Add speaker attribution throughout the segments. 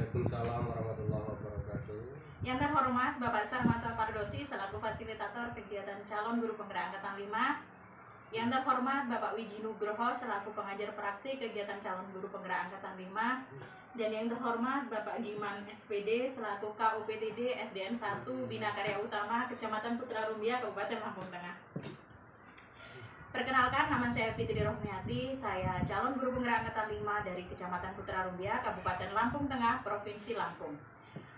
Speaker 1: Waalaikumsalam warahmatullahi wabarakatuh.
Speaker 2: Yang terhormat Bapak Sarmata Pardosi selaku fasilitator kegiatan calon guru penggerak angkatan 5. Yang terhormat Bapak Wiji Nugroho selaku pengajar praktik kegiatan calon guru penggerak angkatan 5. Dan yang terhormat Bapak Giman SPD selaku KUPTD SDN 1 Bina Karya Utama Kecamatan Putra Rumbia Kabupaten Lampung Tengah. Perkenalkan, nama saya Fitri Rohmiati, saya calon guru penggerak angkatan 5 dari Kecamatan Putra Rumbia, Kabupaten Lampung Tengah, Provinsi Lampung.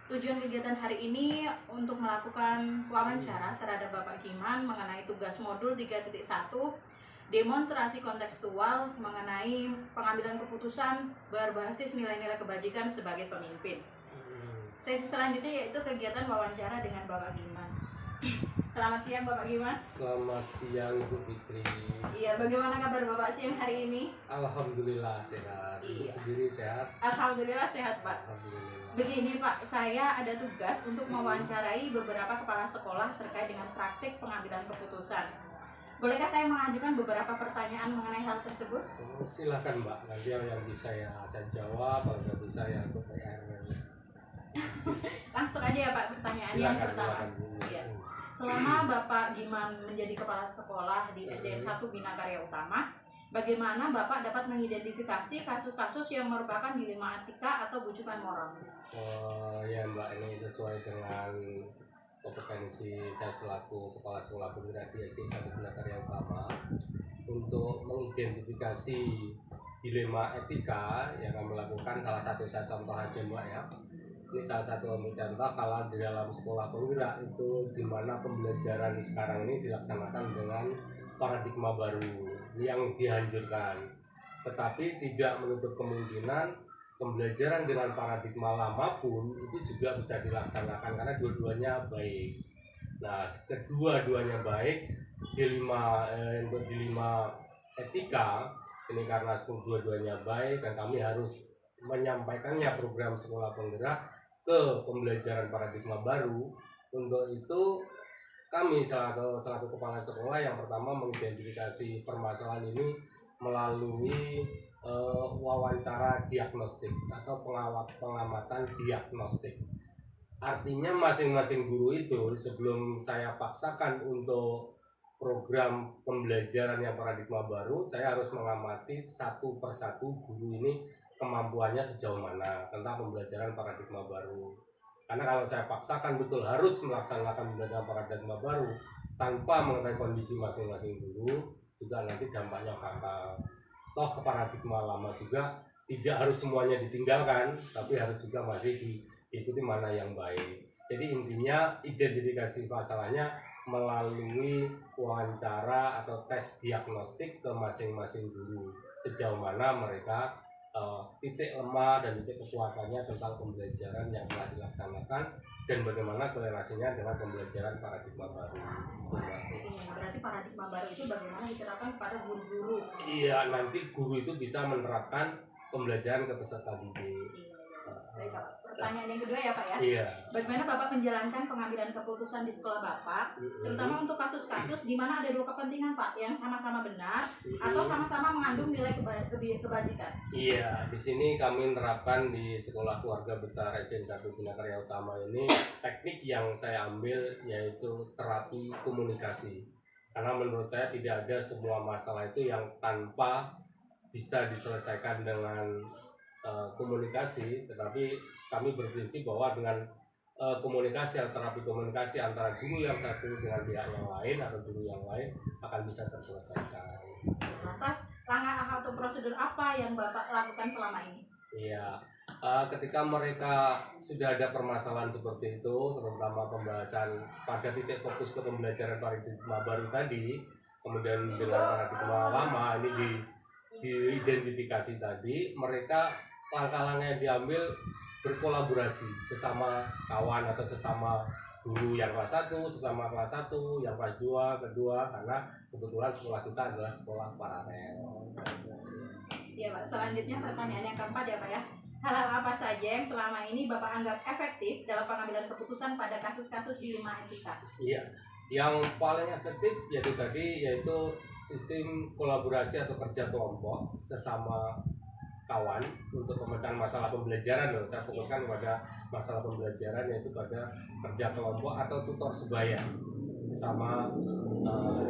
Speaker 2: Tujuan kegiatan hari ini untuk melakukan wawancara terhadap Bapak Giman mengenai tugas modul 3.1, demonstrasi kontekstual mengenai pengambilan keputusan berbasis nilai-nilai kebajikan sebagai pemimpin. Sesi selanjutnya yaitu kegiatan wawancara dengan Bapak Giman. Selamat siang Bapak Giman.
Speaker 1: Selamat siang Ibu Fitri.
Speaker 2: Iya, bagaimana kabar Bapak siang hari ini?
Speaker 1: Alhamdulillah sehat. Ibu
Speaker 2: Iya.
Speaker 1: sendiri sehat?
Speaker 2: Alhamdulillah sehat Pak.
Speaker 1: Alhamdulillah.
Speaker 2: Begini Pak, saya ada tugas untuk mewawancarai beberapa kepala sekolah terkait dengan praktik pengambilan keputusan. Bolehkah saya mengajukan beberapa pertanyaan mengenai hal tersebut?
Speaker 1: Oh, silakan Mbak. Nanti yang bisa saya jawab, kalau nggak bisa ya untuk PR.
Speaker 2: Langsung aja ya Pak, pertanyaan yang pertama.
Speaker 1: Bu.
Speaker 2: Iya. Selama Bapak Giman menjadi kepala sekolah di SDN 1 Bina Karya Utama, bagaimana Bapak dapat mengidentifikasi kasus-kasus yang merupakan dilema etika atau bujukan moral?
Speaker 1: Oh ya Mbak, ini sesuai dengan kompetensi saya selaku kepala sekolah penggerak di SDN 1 Bina Karya Utama untuk mengidentifikasi dilema etika yang kami lakukan. Salah satu saya contoh aja Mbak ya. Ini salah satu contoh kalau di dalam sekolah penggerak itu di mana pembelajaran sekarang ini dilaksanakan dengan paradigma baru yang dihancurkan. Tetapi tidak menutup kemungkinan pembelajaran dengan paradigma lama pun itu juga bisa dilaksanakan karena dua-duanya baik. Nah, kedua-duanya baik untuk dilema etika ini karena dua-duanya baik dan kami harus menyampaikannya program sekolah penggerak ke pembelajaran paradigma baru. Untuk itu kami selaku kepala sekolah yang pertama mengidentifikasi permasalahan ini melalui wawancara diagnostik atau pengamatan diagnostik. Artinya masing-masing guru itu sebelum saya paksakan untuk program pembelajaran yang paradigma baru, saya harus mengamati satu persatu guru ini kemampuannya sejauh mana tentang pembelajaran paradigma baru. Karena kalau saya paksakan betul harus melaksanakan pembelajaran paradigma baru tanpa mengetahui kondisi masing-masing guru, juga nanti dampaknya fatal. Toh ke paradigma lama juga tidak harus semuanya ditinggalkan, tapi harus juga masih diikuti mana yang baik. Jadi intinya identifikasi masalahnya melalui wawancara atau tes diagnostik ke masing-masing guru sejauh mana mereka titik lemah dan titik kekuatannya tentang pembelajaran yang telah dilaksanakan dan bagaimana korelasinya dengan pembelajaran paradigma baru.
Speaker 2: Berarti paradigma baru itu bagaimana diterapkan kepada guru-guru?
Speaker 1: Iya, nanti guru itu bisa menerapkan pembelajaran ke peserta didik.
Speaker 2: Baik Pak. Pertanyaan yang kedua ya Pak ya.
Speaker 1: Iya.
Speaker 2: Bagaimana Bapak menjalankan pengambilan keputusan di sekolah Bapak, terutama untuk kasus-kasus di mana ada dua kepentingan Pak, yang sama-sama benar atau sama-sama mengandung nilai kebajikan?
Speaker 1: Iya, di sini kami menerapkan di sekolah keluarga besar SDN 1 Bina Karya Utama ini teknik yang saya ambil yaitu terapi komunikasi. Karena menurut saya tidak ada semua masalah itu yang tanpa bisa diselesaikan dengan komunikasi, tetapi kami berprinsip bahwa dengan terapi komunikasi antara guru yang satu dengan pihak yang lain atau guru yang lain akan bisa terselesaikan.
Speaker 2: Lantas langkah atau prosedur apa yang Bapak lakukan selama ini?
Speaker 1: Iya, ketika mereka sudah ada permasalahan seperti itu, terutama pembahasan pada titik fokus ke pembelajaran paradigma baru tadi, kemudian dengan paradigma lama ini diidentifikasi tadi, mereka langkah-langkah yang diambil berkolaborasi sesama kawan atau sesama guru yang kelas 1, sesama kelas 1, yang kelas 2, kedua, karena kebetulan sekolah kita adalah sekolah paralel.
Speaker 2: Iya Pak, selanjutnya pertanyaan yang keempat ya Pak ya. Hal-hal apa saja yang selama ini Bapak anggap efektif dalam pengambilan keputusan pada kasus-kasus dilema etika?
Speaker 1: Iya, yang paling efektif yaitu sistem kolaborasi atau kerja kelompok sesama kawan untuk pemecahan masalah pembelajaran loh. Saya fokuskan pada masalah pembelajaran, yaitu pada kerja kelompok atau tutor sebaya sama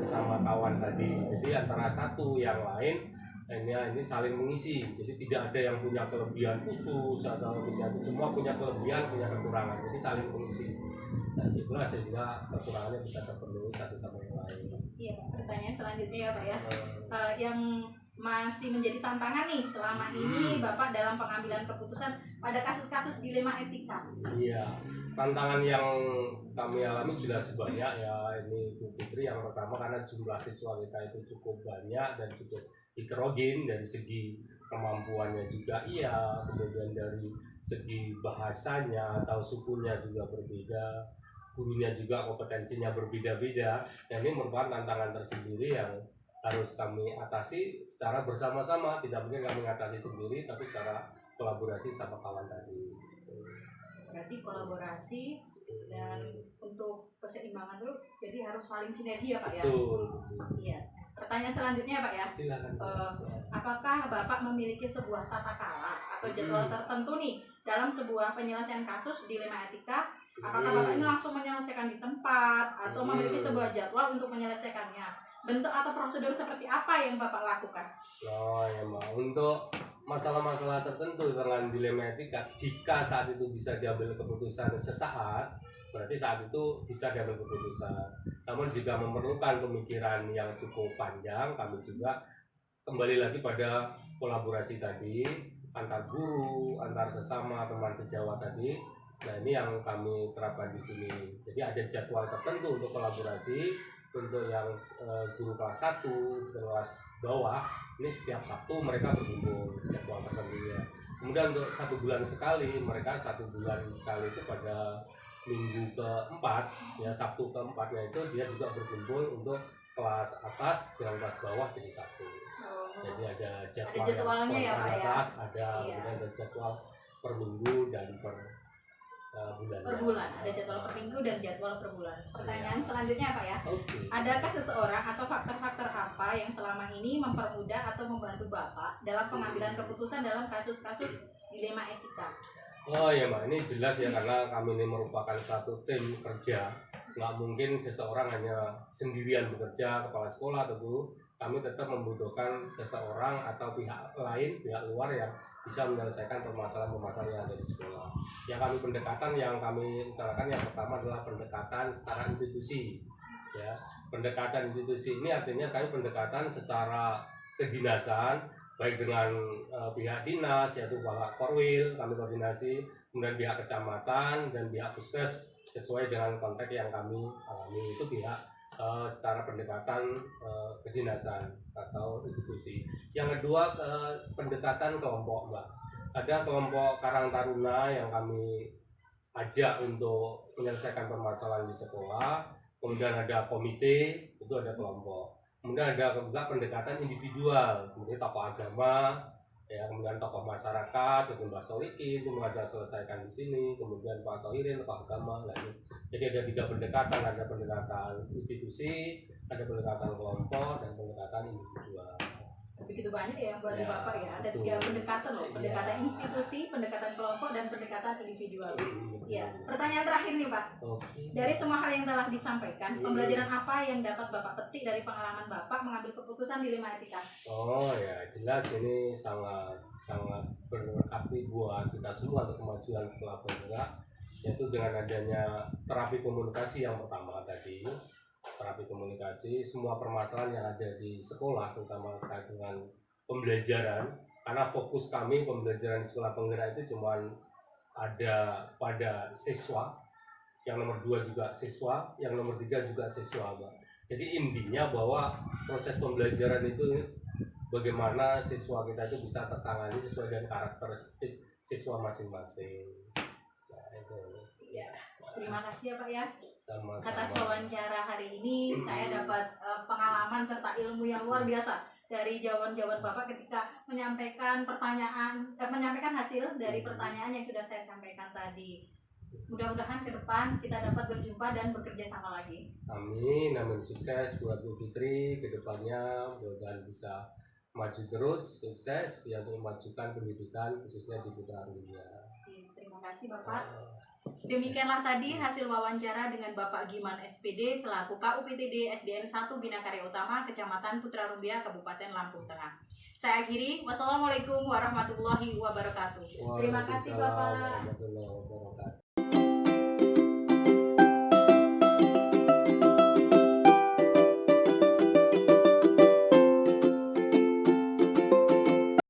Speaker 1: sesama kawan tadi. Jadi antara satu yang lain ini saling mengisi. Jadi tidak ada yang punya kelebihan khusus atau tidak, semua punya kelebihan, punya kekurangan. Jadi saling mengisi. Dan situlah sehingga kekurangannya bisa terpenuhi satu sama yang lain.
Speaker 2: Iya, pertanyaan selanjutnya ya Pak ya. Yang masih menjadi tantangan nih selama ini Bapak dalam pengambilan keputusan pada kasus-kasus dilema etika.
Speaker 1: Iya, tantangan yang kami alami jelas banyak ya ini Bu Fitri. Yang pertama karena jumlah siswa kita itu cukup banyak dan cukup heterogen dari segi kemampuannya juga iya, kemudian dari segi bahasanya atau sukunya juga berbeda, gurunya juga kompetensinya berbeda-beda, dan ini merupakan tantangan tersendiri yang harus kami atasi secara bersama-sama. Tidak mungkin kami atasi sendiri, tapi secara kolaborasi sama kawan tadi.
Speaker 2: Berarti kolaborasi dan untuk keseimbangan dulu, jadi harus saling sinergi ya Pak ya.
Speaker 1: Betul.
Speaker 2: Iya. Pertanyaan selanjutnya Pak ya.
Speaker 1: Silakan.
Speaker 2: Apakah Bapak memiliki sebuah tata cara atau jadwal tertentu nih dalam sebuah penyelesaian kasus dilema etika? Apakah Bapak ini langsung menyelesaikan di tempat atau memiliki sebuah jadwal untuk menyelesaikannya? Bentuk atau prosedur seperti apa yang Bapak lakukan?
Speaker 1: Oh ya Mbak, untuk masalah-masalah tertentu dengan dilema etika, jika saat itu bisa diambil keputusan sesaat, berarti saat itu bisa diambil keputusan. Namun jika memerlukan pemikiran yang cukup panjang, kami juga kembali lagi pada kolaborasi tadi antar guru, antar sesama teman sejawat tadi. Nah ini yang kami terapkan di sini. Jadi ada jadwal tertentu untuk kolaborasi. Untuk yang guru kelas 1 dan kelas bawah, ini setiap Sabtu mereka berkumpul jadwal tertentunya. Kemudian untuk 1 bulan sekali, mereka 1 bulan sekali itu pada minggu keempat, ya Sabtu keempatnya itu dia juga berkumpul untuk kelas atas dengan kelas bawah jadi satu. Jadi ada
Speaker 2: jadwalnya ya Pak ya.
Speaker 1: Ada, kemudian ada jadwal per minggu dan per bulan.
Speaker 2: Per bulan, ada jadwal per minggu dan jadwal per bulan. Pertanyaan selanjutnya Pak ya. Adakah seseorang atau faktor-faktor apa yang selama ini mempermudah atau membantu Bapak dalam pengambilan keputusan dalam kasus-kasus dilema etika?
Speaker 1: Oh ya Mbak, ini jelas ya karena kami ini merupakan satu tim kerja. Nggak mungkin seseorang hanya sendirian bekerja, kepala sekolah atau guru. Kami tetap membutuhkan seseorang atau pihak lain, pihak luar yang bisa menyelesaikan permasalahan-permasalahan yang ada di sekolah. Yang kami utarakan yang pertama adalah pendekatan secara institusi. Ya, pendekatan institusi ini artinya kami pendekatan secara kedinasan, baik dengan pihak dinas yaitu Pak Korwil, kami koordinasi, kemudian pihak kecamatan dan pihak puskes sesuai dengan konteks yang kami alami. Itu pihak secara pendekatan kedinasan atau institusi. Yang kedua pendekatan kelompok Mbak. Ada kelompok Karang Taruna yang kami ajak untuk menyelesaikan permasalahan di sekolah. Kemudian ada komite, itu ada kelompok. Kemudian ada juga pendekatan individual, kemudian tokoh agama, ya kemudian tokoh masyarakat, seperti Mbak Solikin, itu mengajar selesaikan di sini. Kemudian Pak Tohirin, tokoh agama, lalu. Jadi ada 3 pendekatan, ada pendekatan institusi, ada pendekatan kelompok, dan pendekatan individual.
Speaker 2: Begitu banyak ya buat Bapak ya. Ada 3 pendekatan loh, pendekatan institusi, pendekatan kelompok, dan pendekatan individual. Ya. Pertanyaan terakhir nih Pak. Dari semua hal yang telah disampaikan, pembelajaran apa yang dapat Bapak petik dari pengalaman Bapak mengambil keputusan dilema etika?
Speaker 1: Oh ya, jelas ini sangat berarti buat kita semua untuk kemajuan sekolah bergerak, yaitu dengan adanya terapi komunikasi yang pertama tadi. Terapi komunikasi, semua permasalahan yang ada di sekolah, terutama terkait dengan pembelajaran, karena fokus kami pembelajaran di sekolah penggerak itu cuma ada pada siswa, yang nomor 2 juga siswa, yang nomor 3 juga siswa Mbak. Jadi intinya bahwa proses pembelajaran itu bagaimana siswa kita itu bisa tertangani sesuai dengan karakteristik siswa masing-masing. Nah, itu.
Speaker 2: Ya. Terima kasih ya Pak ya.
Speaker 1: Sama-sama.
Speaker 2: Atas wawancara hari ini saya dapat pengalaman serta ilmu yang luar biasa dari jawaban-jawaban Bapak ketika menyampaikan menyampaikan hasil dari pertanyaan yang sudah saya sampaikan tadi. Mudah-mudahan ke depan kita dapat berjumpa dan bekerja sama lagi.
Speaker 1: Amin, amin, sukses buat Bu Fitri ke depannya, mudah-mudahan bisa maju terus, sukses ya untuk memajukan pendidikan khususnya di Putra Arumbia.
Speaker 2: Terima kasih Bapak. Demikianlah tadi hasil wawancara dengan Bapak Giman SPD selaku KUPTD SDN 1 Bina Karya Utama Kecamatan Putra Arumbia Kabupaten Lampung Tengah. Saya akhiri. Wassalamualaikum warahmatullahi wabarakatuh. Terima kasih Bapak.
Speaker 1: Waalaikumsalam warahmatullahi wabarakatuh.